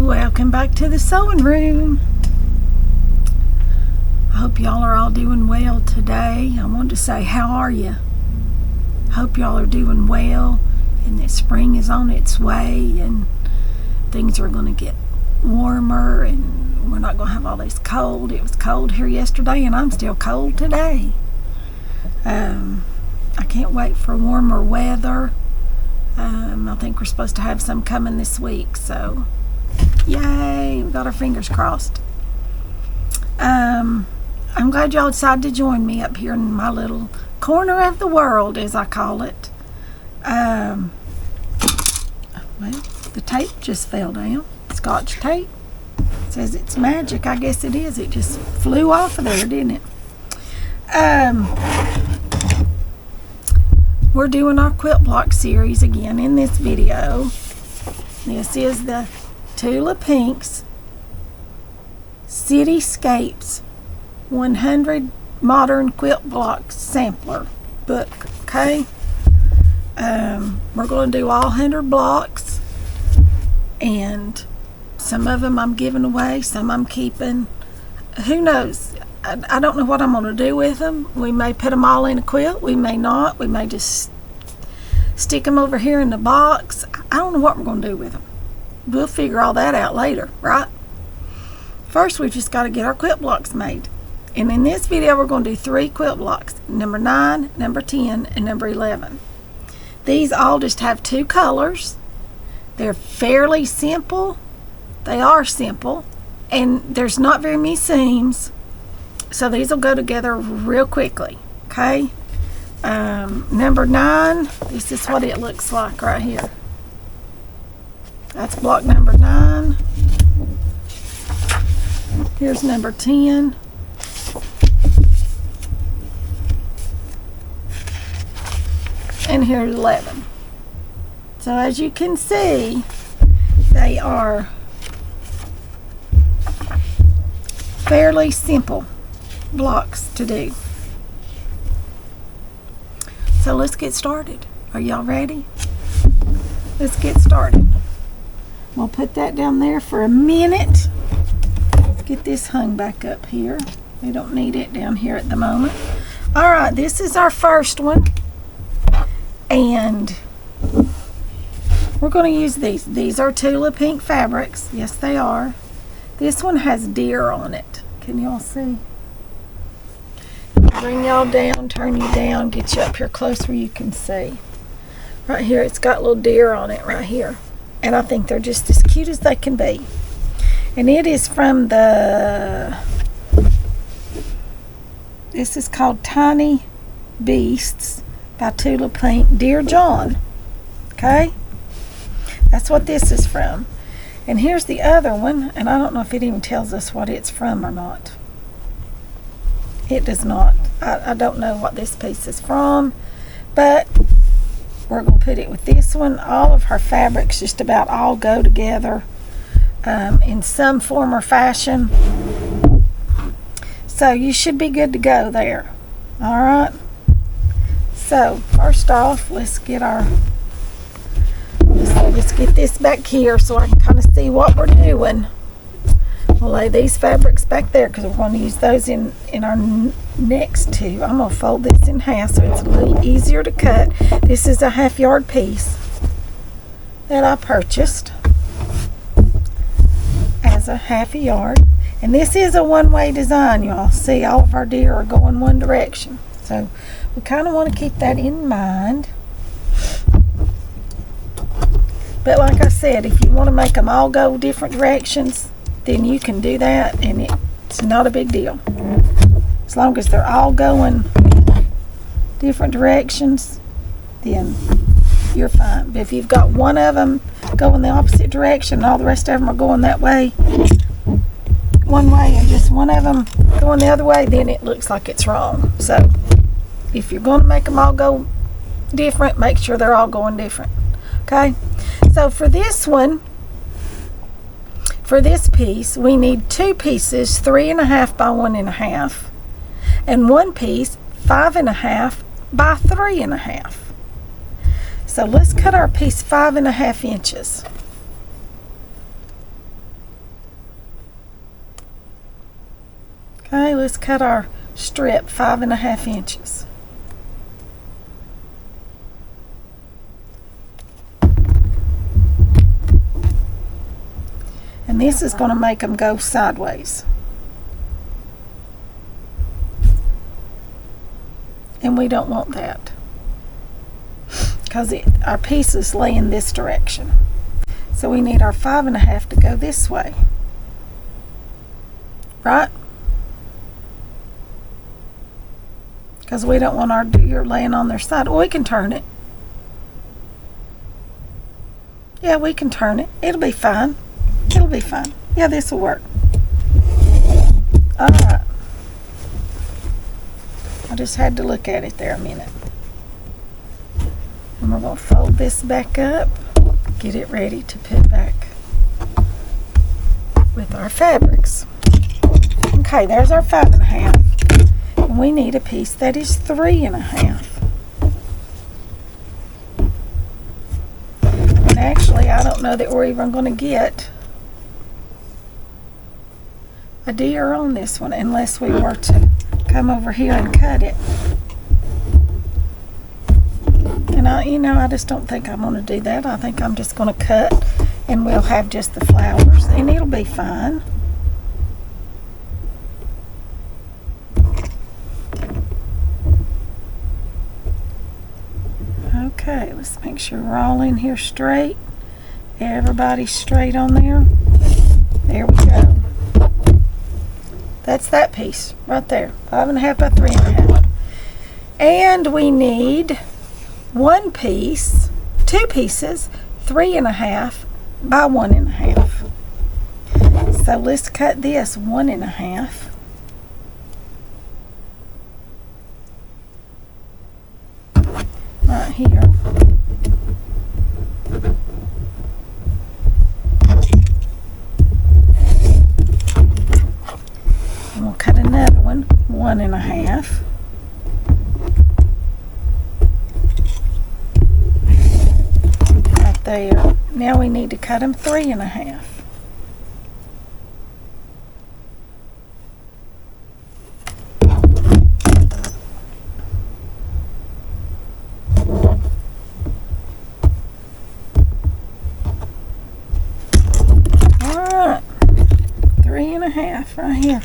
Welcome back to the sewing room. I hope y'all are all doing well today. I wanted to say, how are you? Hope y'all are doing well and that spring is on its way and things are going to get warmer and we're not going to have all this cold. It was cold here yesterday and I'm still cold today. I can't wait for warmer weather. I think we're supposed to have some coming this week, so yay, we got our fingers crossed. I'm glad y'all decided to join me up here in my little corner of the world, as I call it. Well, the tape just fell down. Scotch tape. It says it's magic. I guess it is. It just flew off of there, didn't it? We're doing our quilt block series again in this video. This is the Tula Pinks Cityscapes 100 Modern Quilt Block Sampler book. Okay, we're going to do all 100 blocks, and some of them I'm giving away, some I'm keeping. Who knows? I don't know what I'm going to do with them. We may put them all in a quilt, we may not. We may just stick them over here in the box. I don't know what we're going to do with them. We'll figure all that out later, right? First, we just got to get our quilt blocks made. And in this video, we're going to do 3 quilt blocks, number 9, number 10, and number 11. These all just have 2 colors. They're fairly simple. They are simple. And there's not very many seams. So these will go together real quickly, okay? Number 9, this is what it looks like right here. That's block number 9. Here's number 10. And here's 11. So as you can see, they are fairly simple blocks to do. So let's get started. Are y'all ready? Let's get started. We'll put that down there for a minute. Get this hung back up here. We don't need it down here at the moment. All right, this is our first one. And we're going to use these. These are Tula Pink fabrics. Yes, they are. This one has deer on it. Can y'all see? Bring y'all down, turn you down, get you up here close where you can see. Right here, it's got little deer on it right here. And I think they're just as cute as they can be. And it is from the, this is called Tiny Beasts by Tula Pink, Dear John. Okay? That's what this is from. And here's the other one, and I don't know if it even tells us what it's from or not. It does not. I don't know what this piece is from, but we're going to put it with this one. All of her fabrics just about all go together in some form or fashion. So you should be good to go there. All right. So first off, let's get this back here so I can kind of see what we're doing. We'll lay these fabrics back there because we're going to use those in our next 2. I'm going to fold this in half so it's a little easier to cut. This is a 1/2 yard piece that I purchased as a 1/2 yard. And this is a one-way design, y'all. See, all of our deer are going one direction. So we kind of want to keep that in mind. But like I said, if you want to make them all go different directions, then you can do that, and it's not a big deal. As long as they're all going different directions, then you're fine. But if you've got one of them going the opposite direction and all the rest of them are going that way, one way, and just one of them going the other way, then it looks like it's wrong. So if you're going to make them all go different, make sure they're all going different. Okay? So for this one, for this piece, we need 2 pieces, 3.5 by 1.5, and 1 piece, 5.5 by 3.5. So let's cut our piece 5.5 inches. Okay, let's cut our strip 5.5 inches. And this is going to make them go sideways. And we don't want that, because our pieces lay in this direction. So we need our 5.5 to go this way. Right? Because we don't want our deer laying on their side. Well, we can turn it. Yeah, we can turn it. It'll be fine. It'll be fine. Yeah, this will work. Alright. I just had to look at it there a minute. And we're going to fold this back up. Get it ready to put back with our fabrics. Okay, there's our 5.5. And we need a piece that is 3.5. And actually, I don't know that we're even going to get a deer on this one unless we were to come over here and cut it. And I just don't think I'm going to do that. I think I'm just going to cut, and we'll have just the flowers, and it'll be fine. Okay, let's make sure we're all in here straight. Everybody's straight on there. There we go. That's that piece right there, 5.5 by 3.5. And we need one piece, two pieces, 3.5 by 1.5. So let's cut this 1.5. Right here. And we'll cut another one, 1.5. Right there. Now we need to cut them 3.5. Alright, 3.5 right here.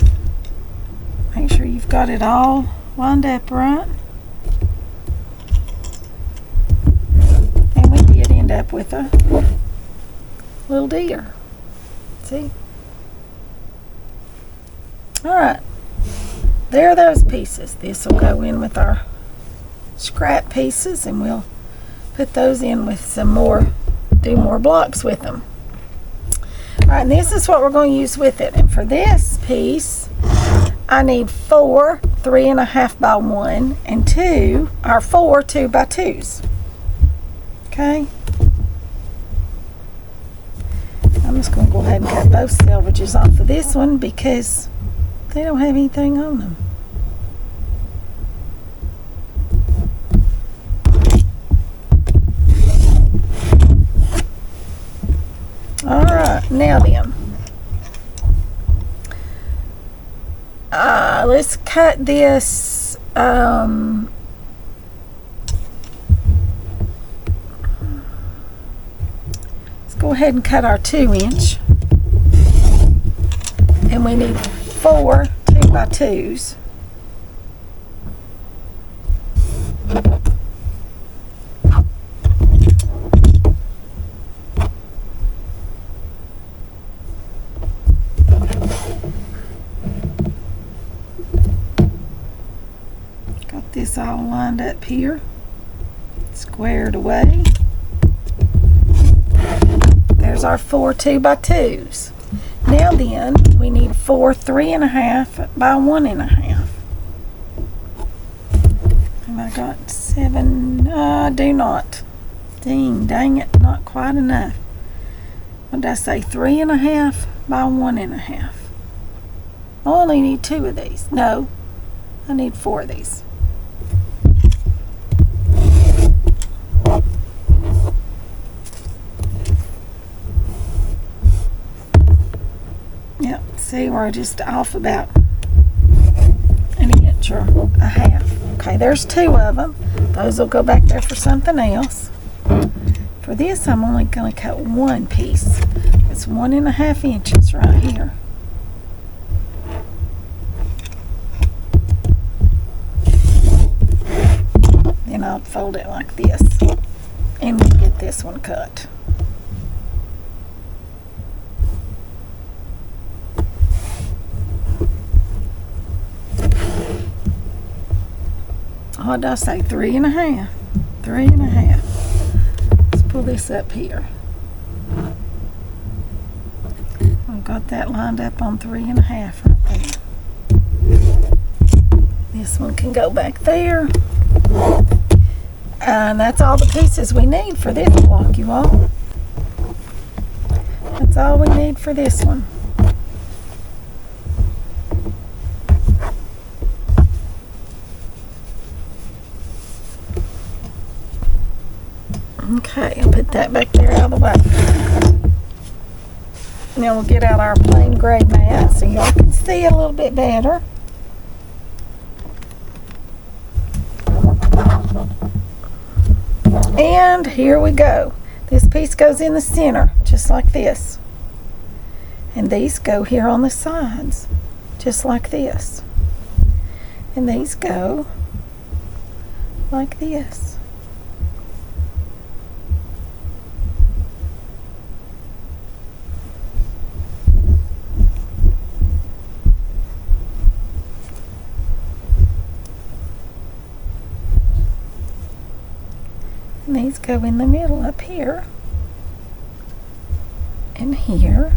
Make sure you've got it all lined up right. And we did end up with a little deer. See? Alright, there are those pieces. This will go in with our scrap pieces, and we'll put those in with some more, do more blocks with them. Alright, and this is what we're going to use with it. And for this piece, I need 4 3.5 by 1 and 2 are 4 2 by 2s. Okay? I'm just going to go ahead and cut both selvages off of this one because they don't have anything on them. Alright, now then. Let's cut this let's go ahead and cut our 2-inch, and we need 4 2 by 2s. This all lined up here, squared away. There's our 4 2 by 2s. Now then, we need 4 3.5 by 1.5. Have I got 7? I do not. Dang it, not quite enough. What did I say? 3.5 by 1.5. I only need 2 of these. No, I need 4 of these. Yep, see, we're just off about inch or a half. Okay, there's 2 of them. Those will go back there for something else. For this, I'm only going to cut 1 piece. It's 1.5 inches right here. Then I'll fold it like this, and we'll get this one cut. What did I say? 3.5. 3.5. Let's pull this up here. I've got that lined up on 3.5 right there. This one can go back there. And that's all the pieces we need for this block, you all. That's all we need for this one. Okay, I'll put that back there out of the way. Now we'll get out our plain gray mat so y'all can see it a little bit better. And here we go. This piece goes in the center, just like this. And these go here on the sides, just like this. And these go like this. And these go in the middle up here and here.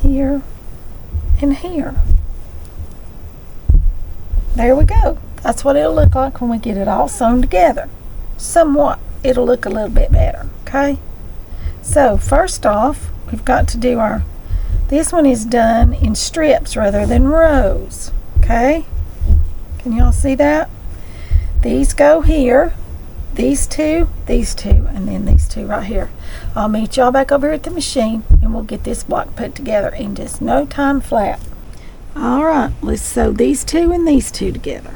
Here and here. There we go. That's what it'll look like when we get it all sewn together. Somewhat. It'll look a little bit better, okay? So first off, we've got to do our, this one is done in strips rather than rows, okay? Can y'all see that? These go here, these two, and then these 2 right here. I'll meet y'all back over here at the machine and we'll get this block put together in just no time flat. All right, let's sew these 2 and these 2 together.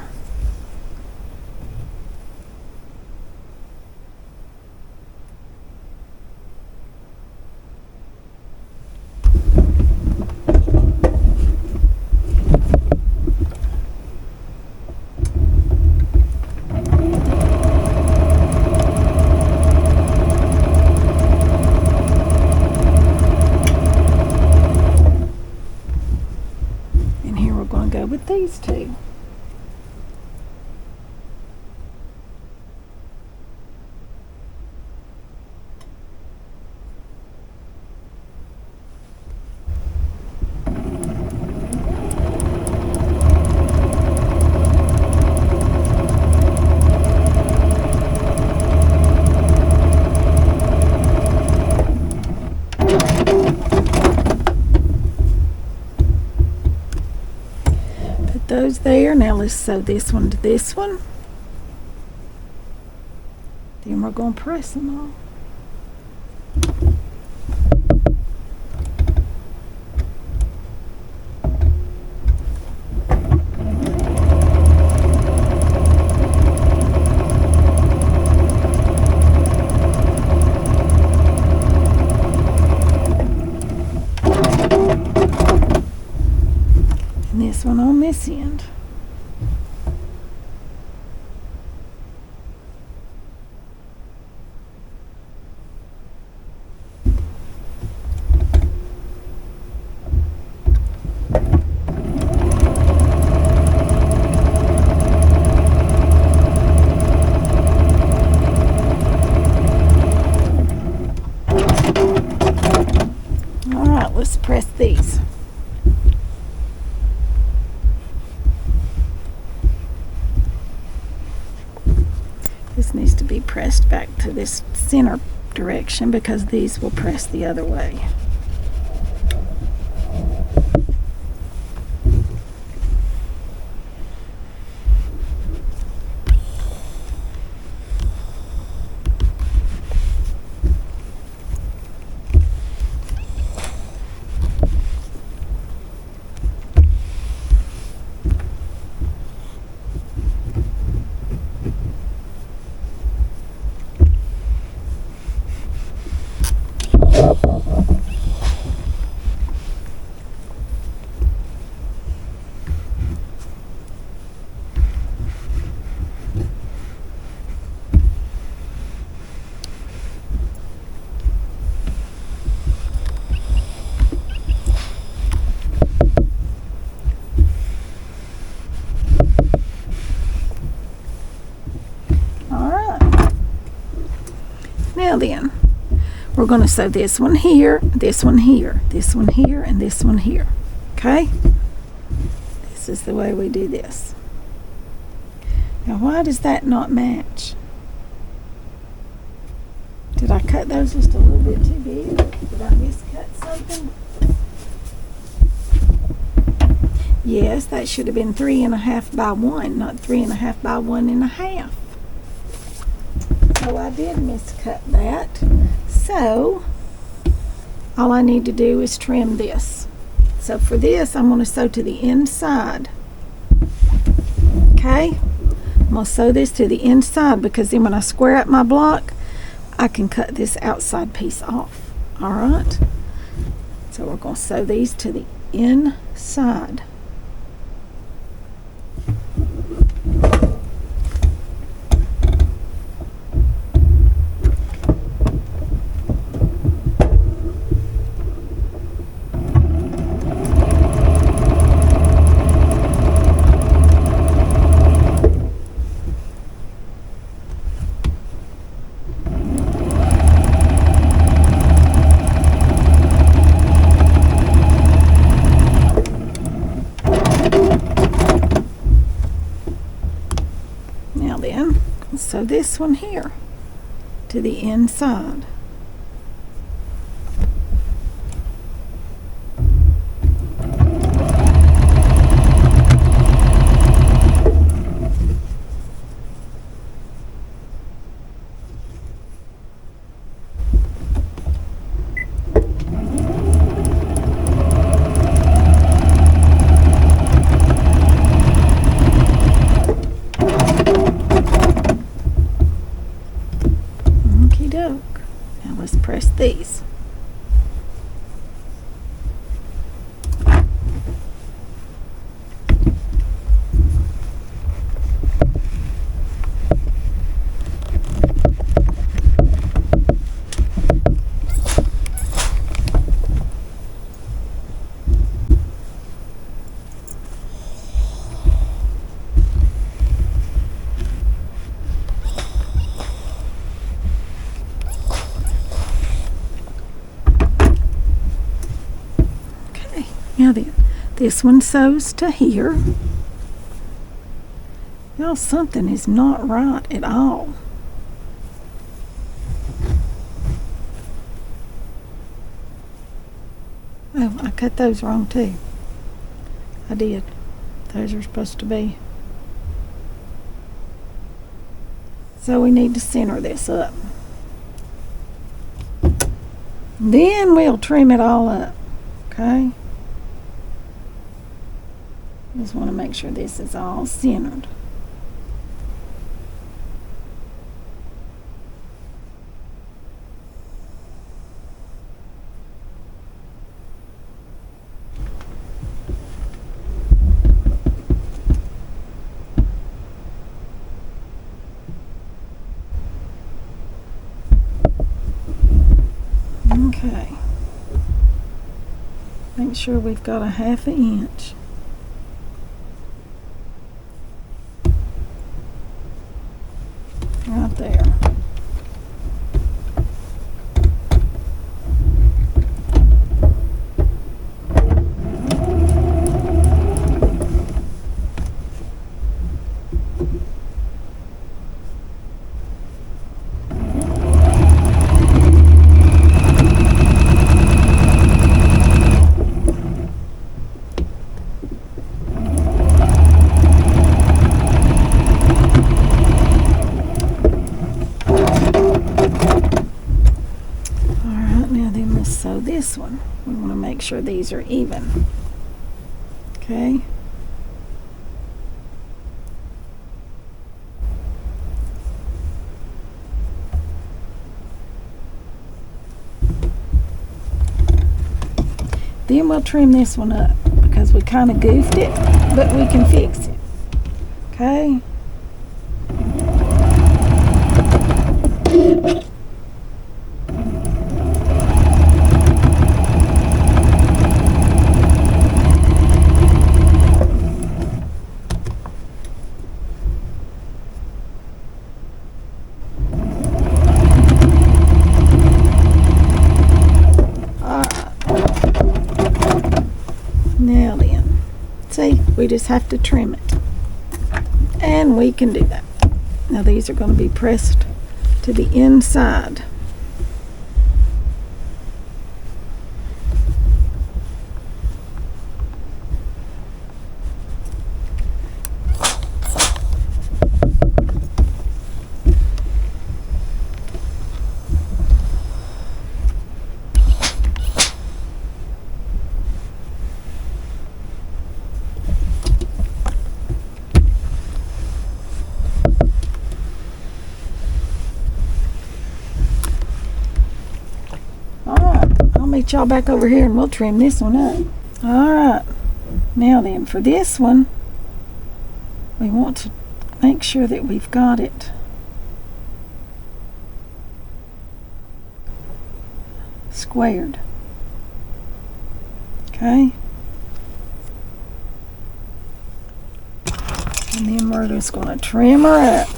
With these 2. Those there. Now let's sew this one to this one. Then we're going to press them all. This one on this end. All right, let's press these. This needs to be pressed back to this center direction because these will press the other way. Now then, we're going to sew this one here, this one here, this one here, and this one here. Okay? This is the way we do this. Now, why does that not match? Did I cut those just a little bit too big? Did I miscut something? Yes, that should have been 3.5 by 1, not 3.5 by 1.5. So I did miscut that. So all I need to do is trim this. So for this, I'm going to sew to the inside. Okay? I'm going to sew this to the inside because then when I square up my block, I can cut this outside piece off. All right? So we're going to sew these to the inside. So this one here to the inside. Now let's press these. Now then, this one sews to here. Now something is not right at all. Oh, I cut those wrong too. I did. Those are supposed to be. So we need to center this up. Then we'll trim it all up. Okay? Just want to make sure this is all centered. Okay. Make sure we've got a 1/2 inch. Right there. So this one, we want to make sure these are even. Okay. Then we'll trim this one up because we kind of goofed it, but we can fix it. Okay. We just have to trim it. And we can do that. Now these are going to be pressed to the inside. Meet y'all back over here and we'll trim this one up. Alright, now then, for this one we want to make sure that we've got it squared. Okay, and then we're just going to trim her up.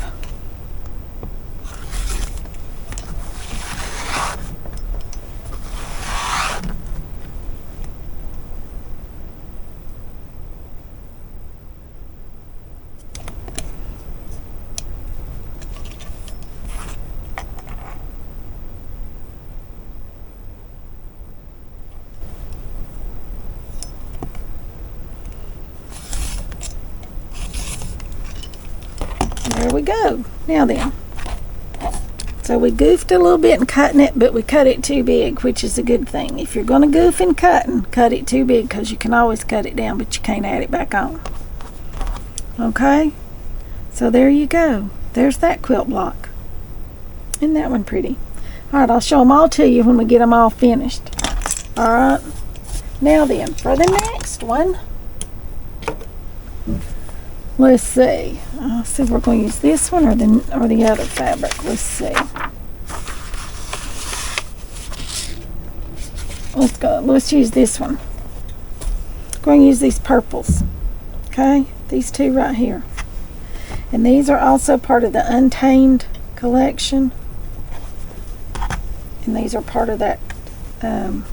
There we go. Now then, so we goofed a little bit in cutting it, but we cut it too big, which is a good thing. If you're going to goof in cutting, cut it too big, because you can always cut it down, but you can't add it back on. Okay, so there you go. There's that quilt block. Isn't that one pretty? Alright, I'll show them all to you when we get them all finished. Alright, now then, for the next one, let's see. See if we're going to use this one or the other fabric. Let's see. Let's go. Let's use this one. I'm going to use these purples. Okay, these two right here, and these are also part of the Untamed collection, and these are part of that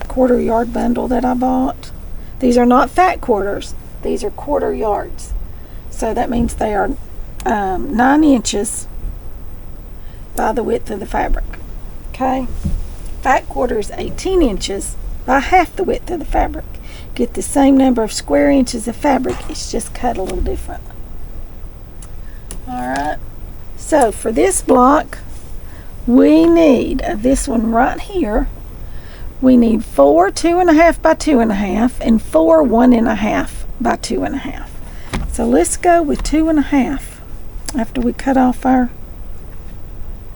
quarter yard bundle that I bought. These are not fat quarters. These are quarter yards. So that means they are 9 inches by the width of the fabric. Okay? Fat quarter is 18 inches by half the width of the fabric. Get the same number of square inches of fabric, it's just cut a little different. Alright, so for this block, we need this one right here. We need 4 2.5 by 2.5 and 4 1.5 by 2.5. So let's go with 2.5 after we cut off our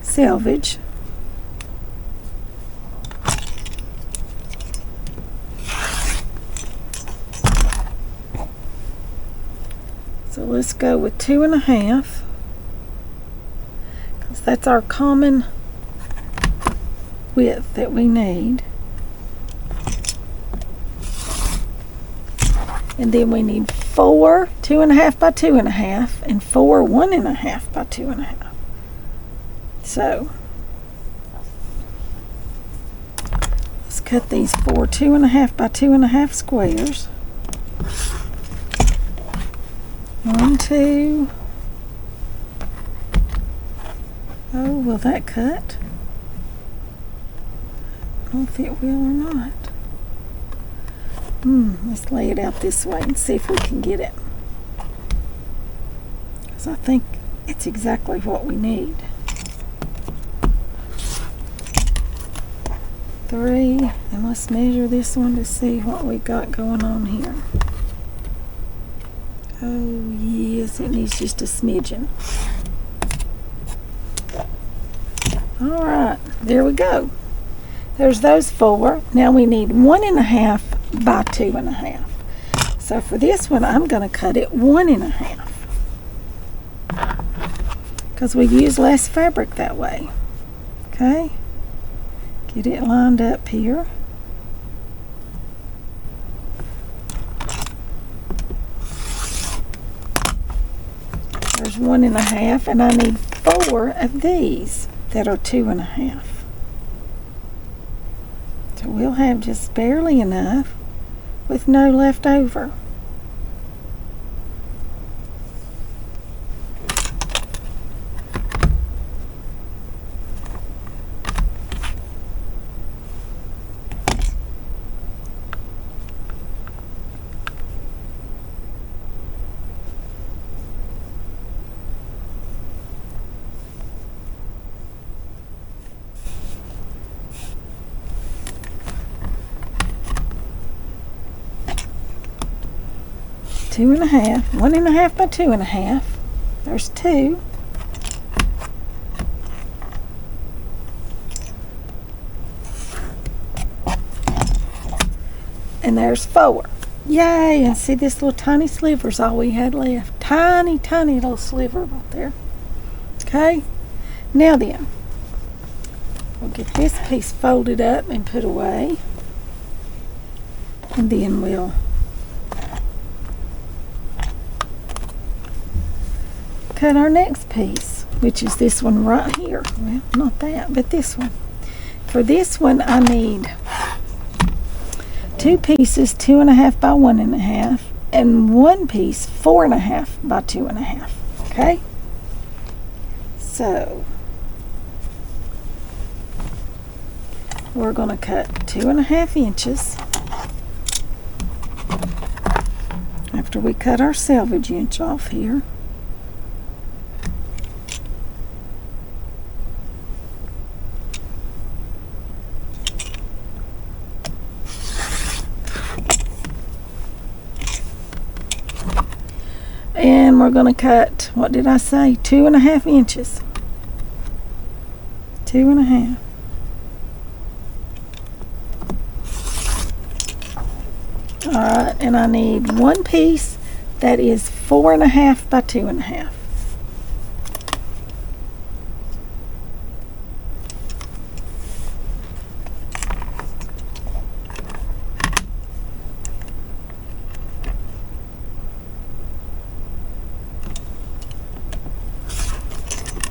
selvage. So let's go with 2.5, because that's our common width that we need. And then we need 4 2.5 by 2.5 and 4 1.5 by 2.5. So let's cut these 4 2.5 by 2.5 squares. 1, 2. Oh, will that cut? I don't know if it will or not. Let's lay it out this way and see if we can get it, because I think it's exactly what we need. 3, and let's measure this one to see what we got going on here. Oh yes, it needs just a smidgen. Alright, there we go. There's those 4. Now we need 1.5 by 2.5. So for this one, I'm going to cut it 1.5, because we use less fabric that way. Okay, get it lined up here. There's 1.5, and I need 4 of these that are 2.5. So we'll have just barely enough with no left over. 2.5, 1.5 by 2.5. There's 2. And there's 4. Yay! And see, this little tiny sliver's all we had left. Tiny, tiny little sliver right there. Okay? Now then, we'll get this piece folded up and put away. And then we'll cut our next piece, which is this one right here. Well, not that, but this one. For this one, I need 2 pieces 2.5 by 1.5 and 1 piece 4.5 by 2.5. Okay, so we're going to cut 2.5 inches after we cut our selvage inch off here. And we're going to cut, what did I say? 2.5 inches. 2.5. Alright, and I need 1 piece that is 4.5 by 2.5.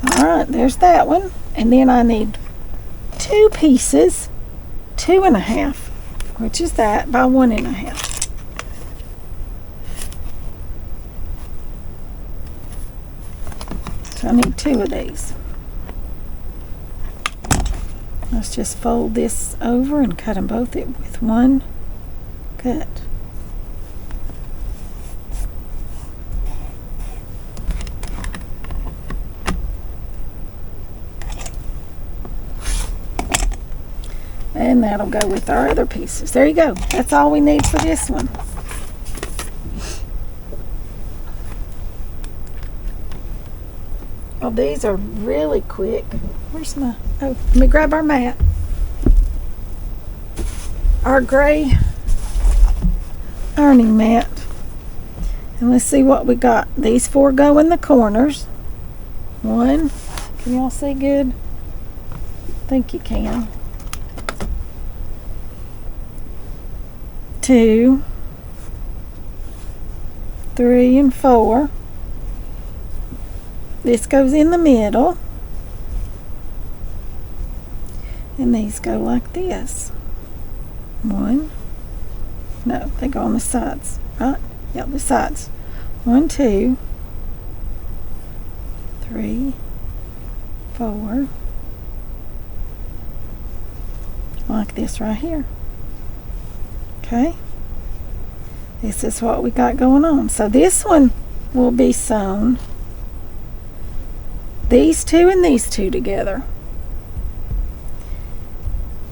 Alright, there's that one. And then I need 2 pieces, 2.5, which is that, by 1.5. So I need 2 of these. Let's just fold this over and cut them both with 1 cut. And that'll go with our other pieces. There you go. That's all we need for this one. Well, these are really quick. Where's my... Oh, let me grab our mat. Our gray ironing mat. And let's see what we got. These 4 go in the corners. 1. Can y'all see good? I think you can. 2, 3, and 4. This goes in the middle. And these go like this. 1. No, they go on the sides, right? Yeah, the sides. 1, 2, 3, 4. Like this right here. Okay, this is what we got going on. So this one will be sewn, these 2 and these 2 together,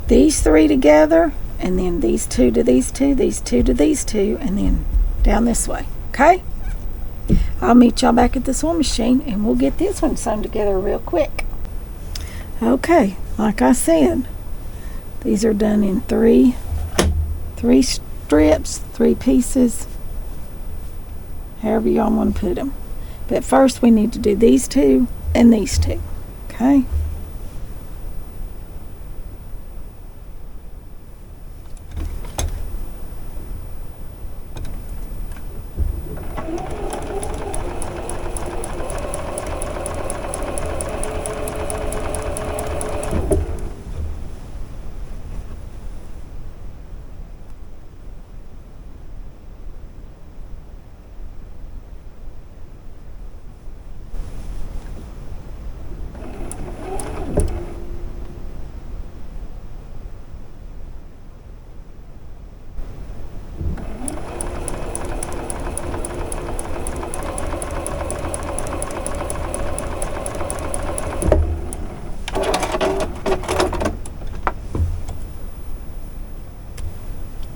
these 3 together, and then these 2 to these 2, these 2 to these 2, and then down this way. Okay, I'll meet y'all back at the sewing machine and we'll get this one sewn together real quick. Okay, like I said, these are done in 3 strips, 3 pieces, however y'all want to put them. But first we need to do these 2 and these 2. Okay.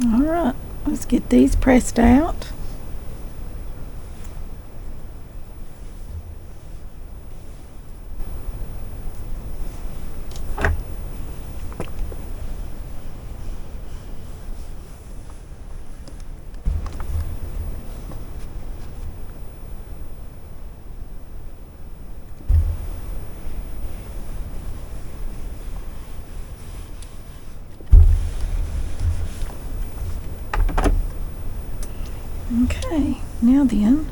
Alright, let's get these pressed out. Now then,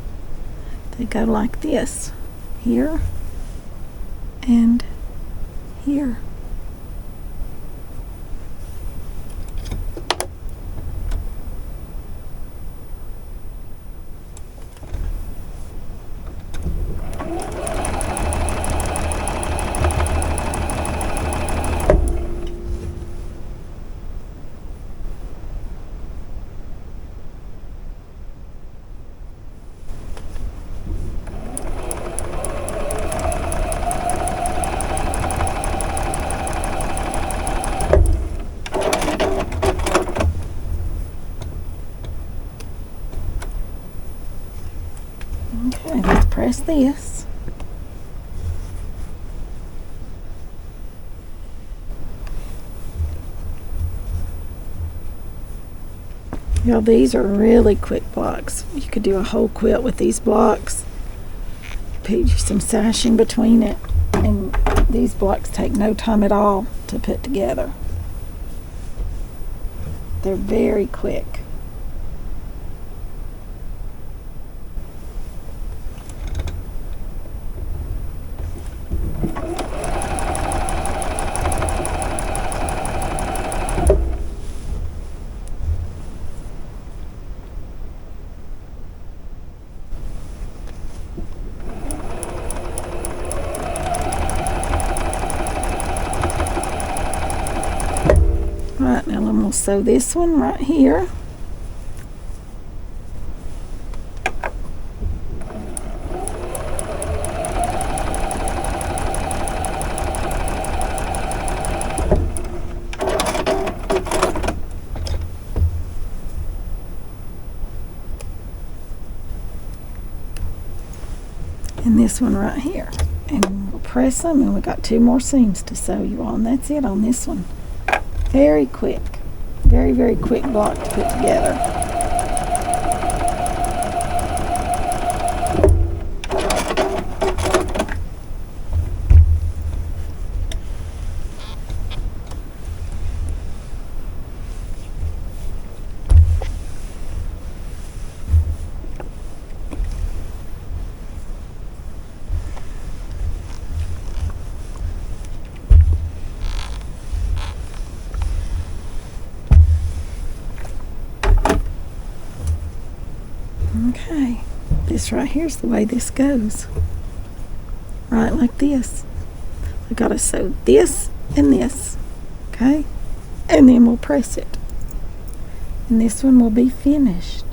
they go like this, here and here. Okay, let's press this. You know, these are really quick blocks. You could do a whole quilt with these blocks. Put you some sashing between it, and these blocks take no time at all to put together. They're very quick. Alright, now I'm going to sew this one right here. And this one right here. And we'll press them, and we got 2 more seams to sew you on. That's it on this one. Very quick. Very, very quick block to put together. Okay, this right here's the way this goes. Right like this. I gotta sew this and this, okay? And then we'll press it. And this one will be finished.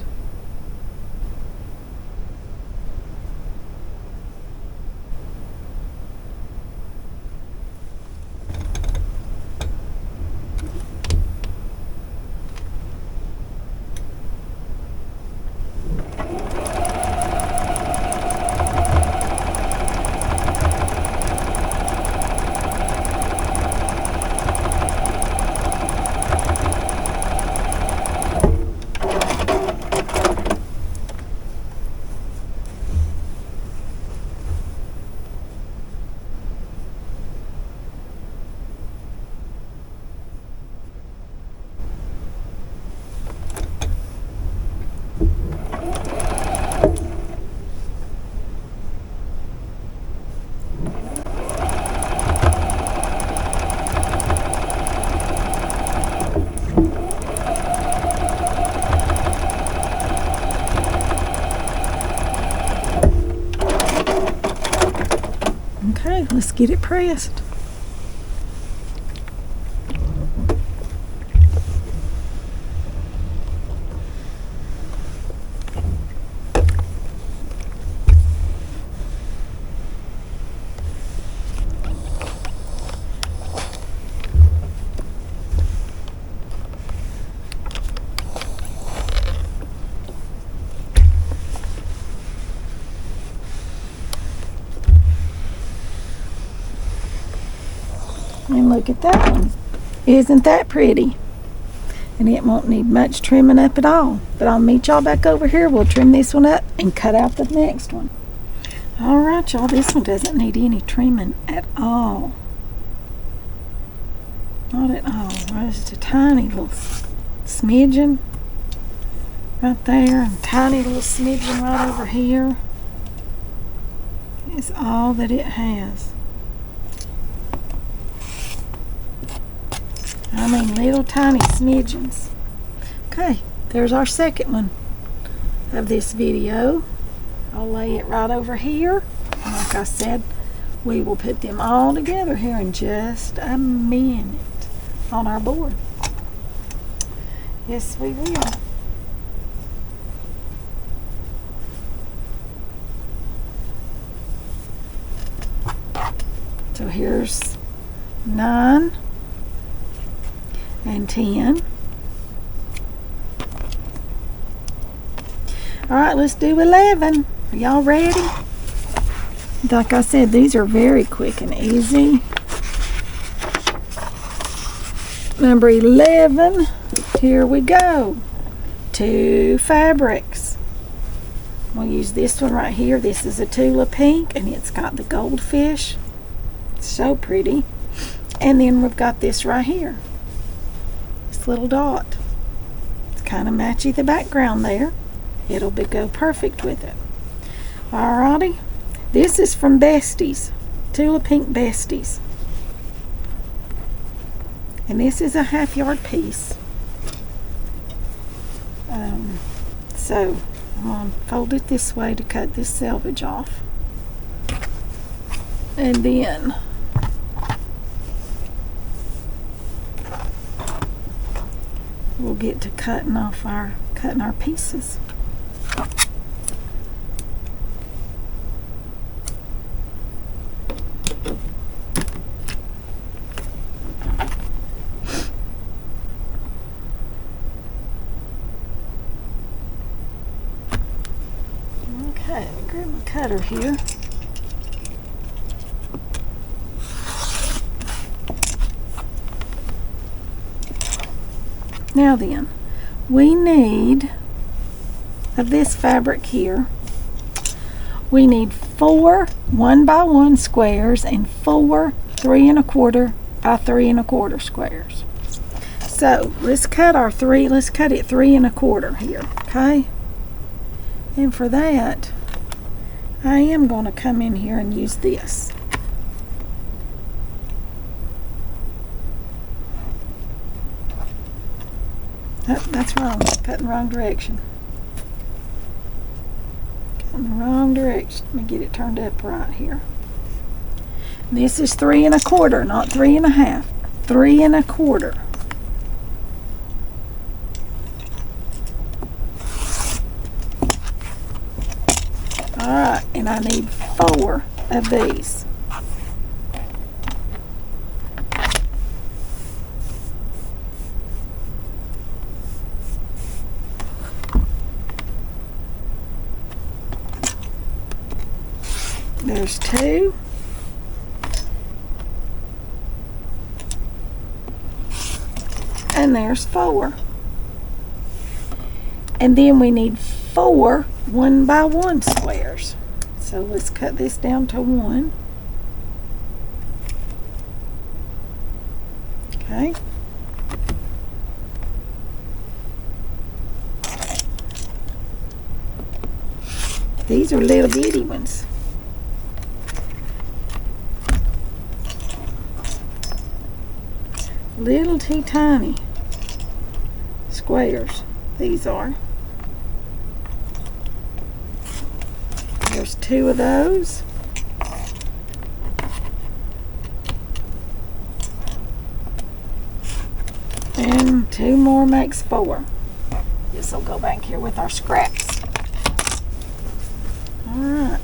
Okay, let's get it pressed. And look at that one. Isn't that pretty? And it won't need much trimming up at all. But I'll meet y'all back over here. We'll trim this one up and cut out the next one. Alright, y'all. This one doesn't need any trimming at all. Not at all. Just a tiny little smidgen. right there, and tiny little smidgen right over here. It's all that it has. I mean, little tiny smidgens. Okay, there's our second one of this video. I'll lay it right over here. And like I said, we will put them all together here in just a minute on our board. Yes, we will. So here's 9 and 10. All right, let's do 11. Are y'all ready? Like I said, these are very quick and easy. Number 11, here we go. 2 fabrics. We'll use this one right here. This is a Tula pink, and it's got the goldfish. It's so pretty. And then we've got this right here. This little dot. It's kind of matchy the background there. It'll go perfect with it. Alrighty. This is from Besties. Tula Pink Besties. And this is a 1/2 yard piece. So I'm going to fold it this way to cut this selvage off. And then we'll get to cutting our pieces. Okay, grab my cutter here. Now then, we need, of this fabric here, we need 4 1x1 squares and 4 3 1/4 by 3 1/4 squares. So let's cut it 3 1/4 here, okay? And for that, I am going to come in here and use this. Oh, that's wrong. Cut in the wrong direction. Cut in the wrong direction. Let me get it turned up right here. This is 3 1/4, not 3 1/2. 3 1/4. Alright, and I need 4 of these. There's 2. And there's 4. And then we need 4 1x1 squares. So let's cut this down to 1. Okay. These are little bitty ones. Little tiny squares. These are. There's 2 of those. And 2 more makes 4. This will go back here with our scraps. All right.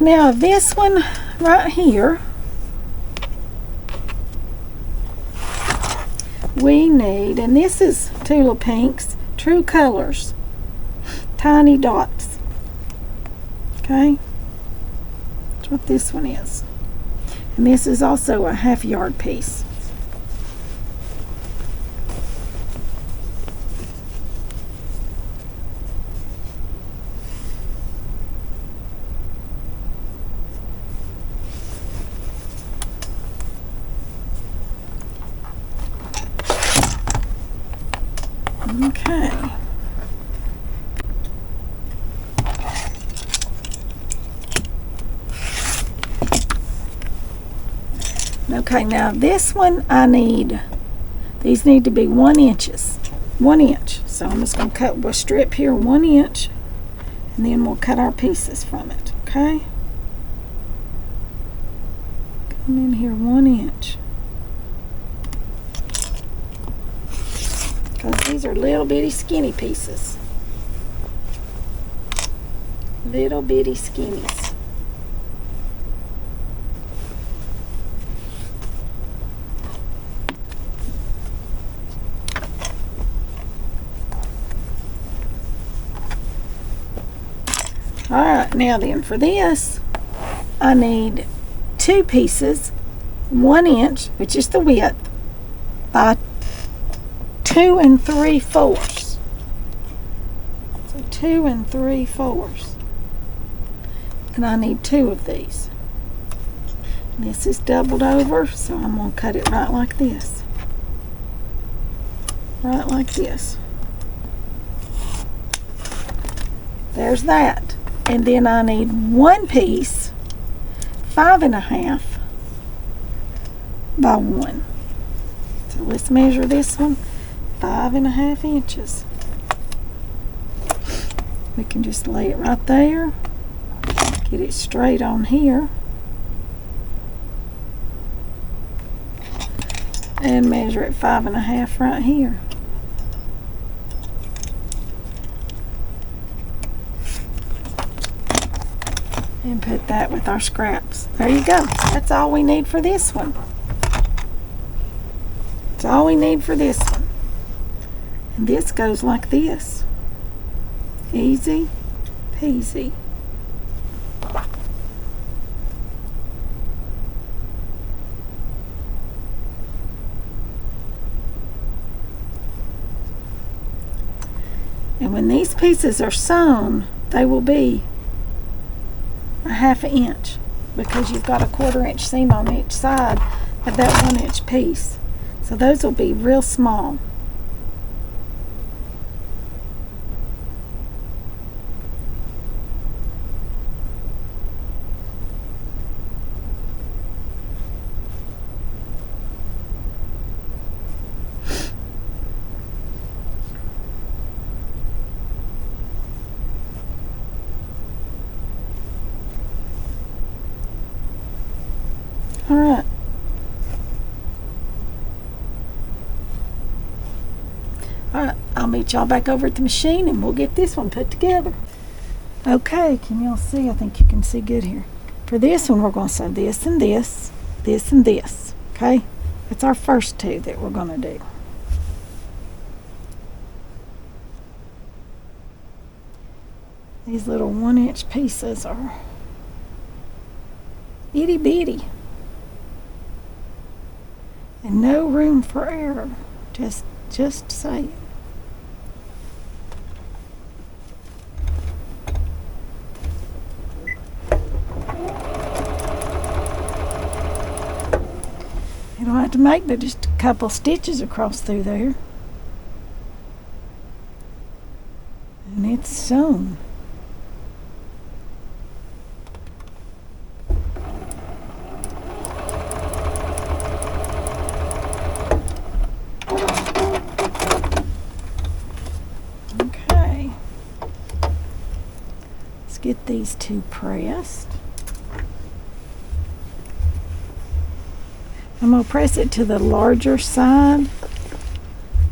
Now this one right here, we need, and this is Tula Pink's True Colors, tiny dots. Okay, that's what this one is. And this is also a 1/2 yard piece. Okay, now this one these need to be 1 inches. 1 inch. So I'm just going to cut a strip here 1 inch, and then we'll cut our pieces from it, okay? Come in here 1 inch. Because these are little bitty skinny pieces. Little bitty skinnies. Alright, now then for this, I need 2 pieces, 1 inch, which is the width, by 2 3/4. So 2 3/4. And I need 2 of these. And this is doubled over, so I'm going to cut it right like this. Right like this. There's that. And then I need 1 piece, 5 1/2 by 1. So let's measure this one, 5 1/2 inches. We can just lay it right there, get it straight on here, and measure it 5 1/2 right here. And put that with our scraps. There you go. That's all we need for this one. That's all we need for this one. And this goes like this. Easy peasy. And when these pieces are sewn, they will be 1/2 inch, because you've got a 1/4 inch seam on each side of that 1 inch piece. So those will be real small. Alright. Alright, I'll meet y'all back over at the machine and we'll get this one put together. Okay, can y'all see? I think you can see good here. For this one, we're going to sew this and this, this and this. Okay? That's our first 2 that we're going to do. These little 1 inch pieces are itty bitty. And no room for error. Just saying. You don't have to make but just a couple stitches across through there. And it's sewn. Get these 2 pressed. I'm going to press it to the larger side,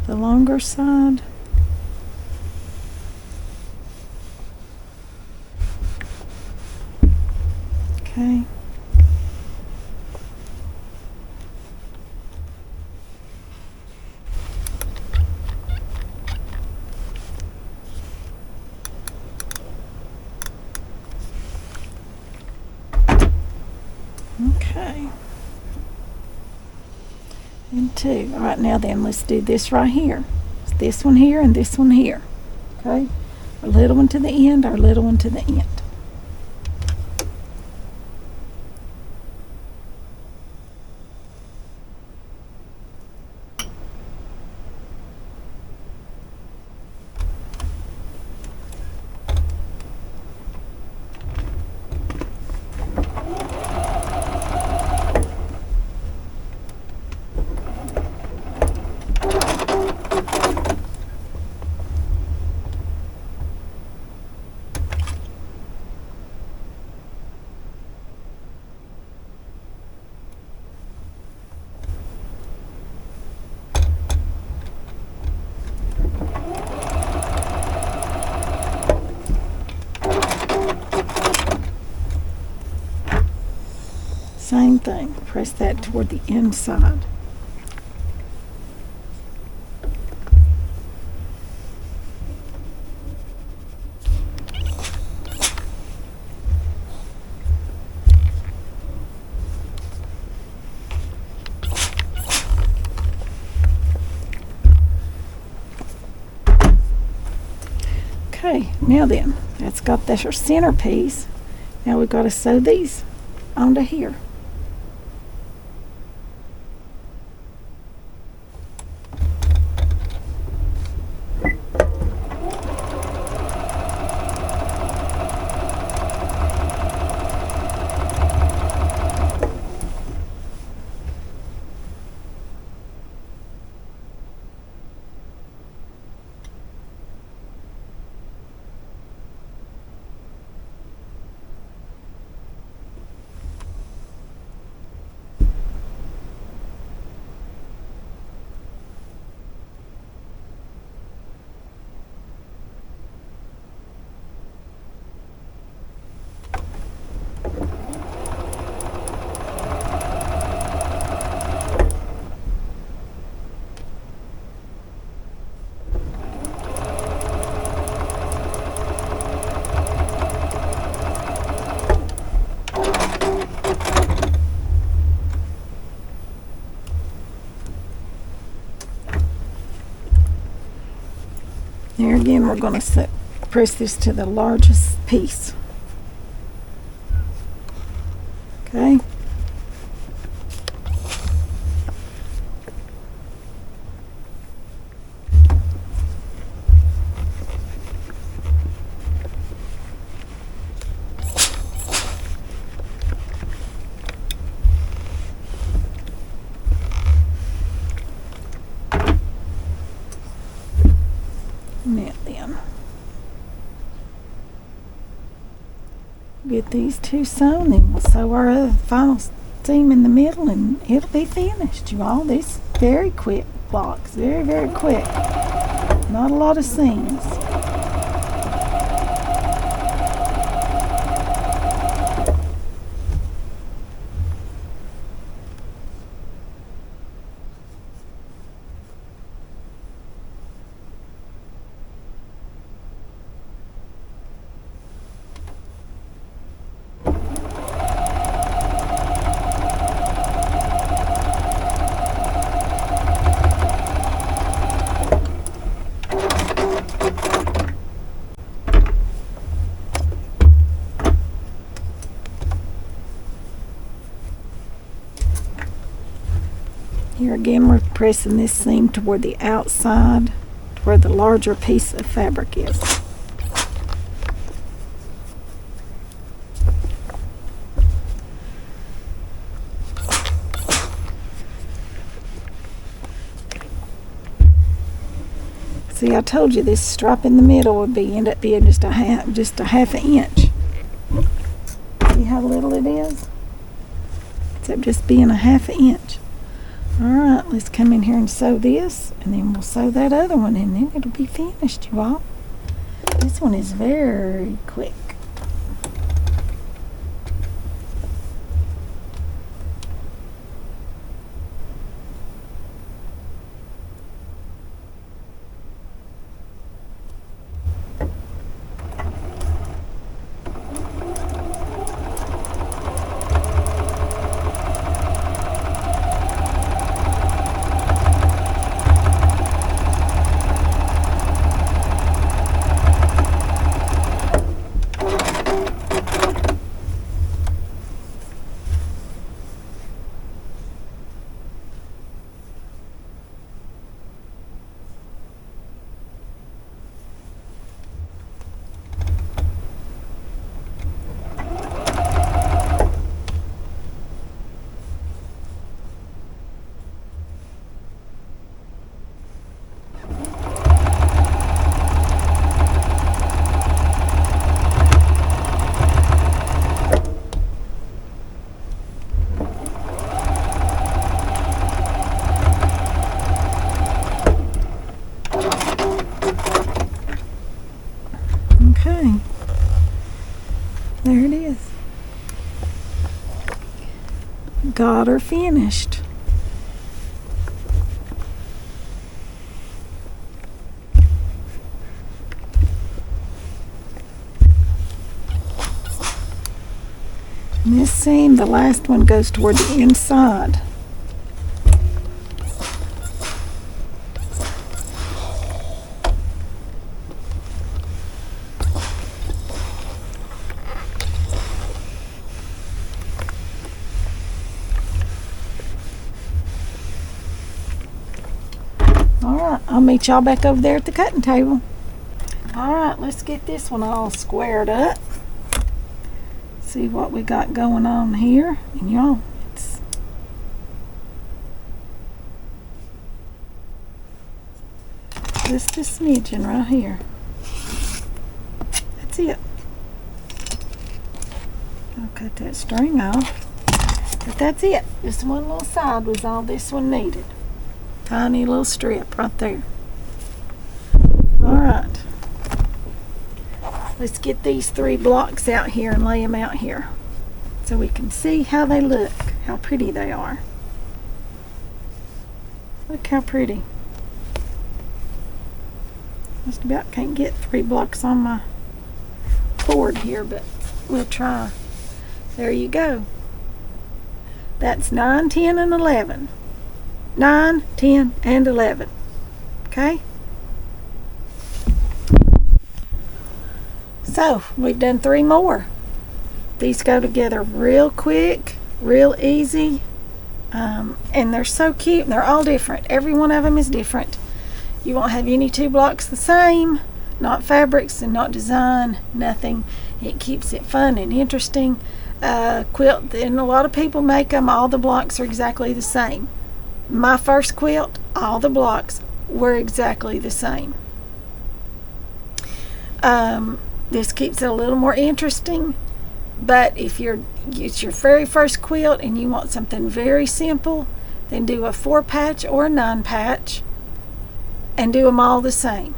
the longer side. Okay. Okay. And 2. All right, now then, let's do this right here. It's this one here and this one here. Okay? Our little one to the end, our little one to the end. thing. Press that toward the inside. Okay, now then, that's got that's our centerpiece. Now we've got to sew these onto here. Here again, we're going to press this to the largest piece. Okay. Now then, get these two sewn, then we'll sew our final seam in the middle, and it'll be finished. You all, this very quick blocks, very, very quick. Not a lot of seams. Here again, we're pressing this seam toward the outside, to where the larger piece of fabric is. See, I told you this stripe in the middle would end up being just a half an inch. See how little it is? Except just being a half an inch. Alright, let's come in here and sew this, and then we'll sew that other one, and then it'll be finished, you all. This one is very quick. got her finished. And this seam, the last one, goes toward the inside. Alright, I'll meet y'all back over there at the cutting table. Alright, let's get this one all squared up. See what we got going on here. And y'all, it's just a smidgen right here. That's it. I'll cut that string off. But that's it. Just one little side was all this one needed. Tiny little strip right there. Alright. Let's get these 3 blocks out here and lay them out here so we can see how they look, how pretty they are. Look how pretty. Just about can't get 3 blocks on my board here, but we'll try. There you go. That's 9, 10, and 11. 9, 10, and 11. Okay? So, we've done 3 more. These go together real quick, real easy, and they're so cute. They're all different. Every one of them is different. You won't have any 2 blocks the same, not fabrics and not design, nothing. It keeps it fun and interesting. Quilt, and a lot of people make them, all the blocks are exactly the same. My first quilt, all the blocks were exactly the same. This keeps it a little more interesting, but if it's your very first quilt and you want something very simple, then do a 4-patch or a 9-patch and do them all the same.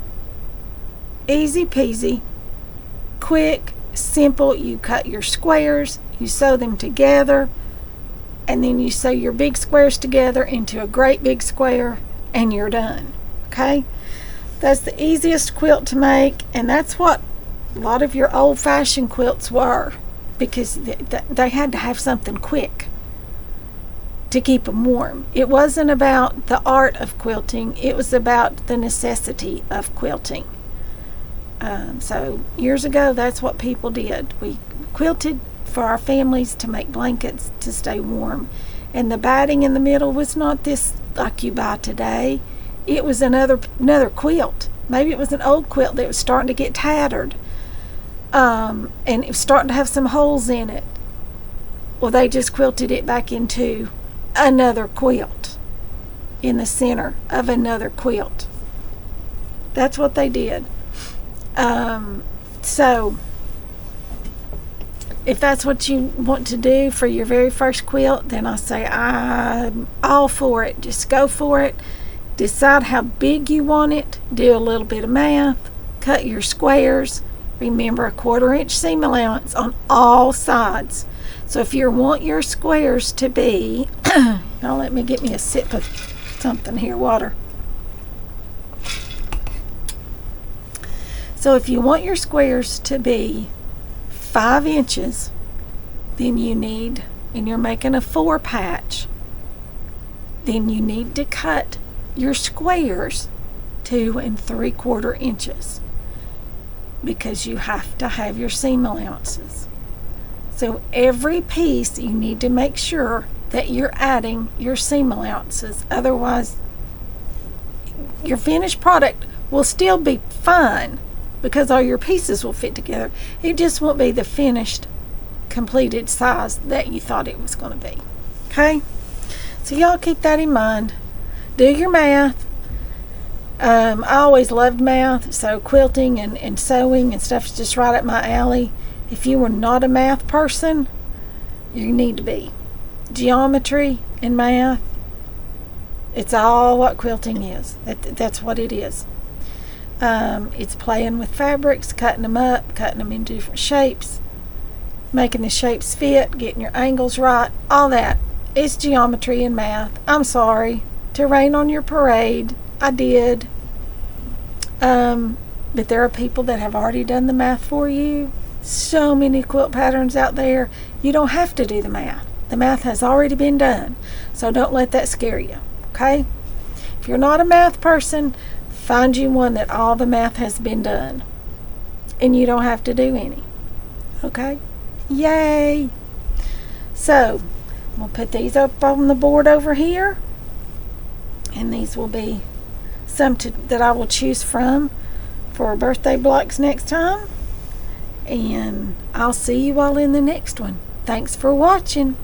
Easy peasy, quick, simple. You cut your squares, you sew them together, and then you sew your big squares together into a great big square, and you're done. Okay? That's the easiest quilt to make, and that's what a lot of your old-fashioned quilts were, because they had to have something quick to keep them warm. It wasn't about the art of quilting, it was about the necessity of quilting. So years ago, that's what people did. We quilted for our families to make blankets to stay warm, and the batting in the middle was not this like you buy today. It was another quilt. Maybe it was an old quilt that was starting to get tattered. And it was starting to have some holes in it. Well, they just quilted it back into another quilt in the center of another quilt. That's what they did. So if that's what you want to do for your very first quilt, then I say I'm all for it. Just go for it. Decide how big you want it. Do a little bit of math. Cut your squares. Remember, a 1/4-inch seam allowance on all sides. So if you want your squares to be, now let me get me a sip of something here, water. So if you want your squares to be 5 inches, then you need, and you're making a 4-patch, then you need to cut your squares 2 3/4 inches, because you have to have your seam allowances. So every piece you need to make sure that you're adding your seam allowances. Otherwise, your finished product will still be fine because all your pieces will fit together. It just won't be the finished, completed size that you thought it was going to be. Okay? So y'all keep that in mind. Do your math. I always loved math, so quilting and sewing and stuff is just right up my alley. If you were not a math person, you need to be. Geometry and math, it's all what quilting is. That's what it is. It's playing with fabrics, cutting them up, cutting them into different shapes, making the shapes fit, getting your angles right, all that. It's geometry and math. I'm sorry to rain on your parade. I did. But there are people that have already done the math for you. So many quilt patterns out there. You don't have to do the math. The math has already been done. So don't let that scare you. Okay? If you're not a math person, find you one that all the math has been done. And you don't have to do any. Okay? Yay! So, we'll put these up on the board over here. And these will be some that I will choose from for birthday blocks next time. And I'll see you all in the next one. Thanks for watching.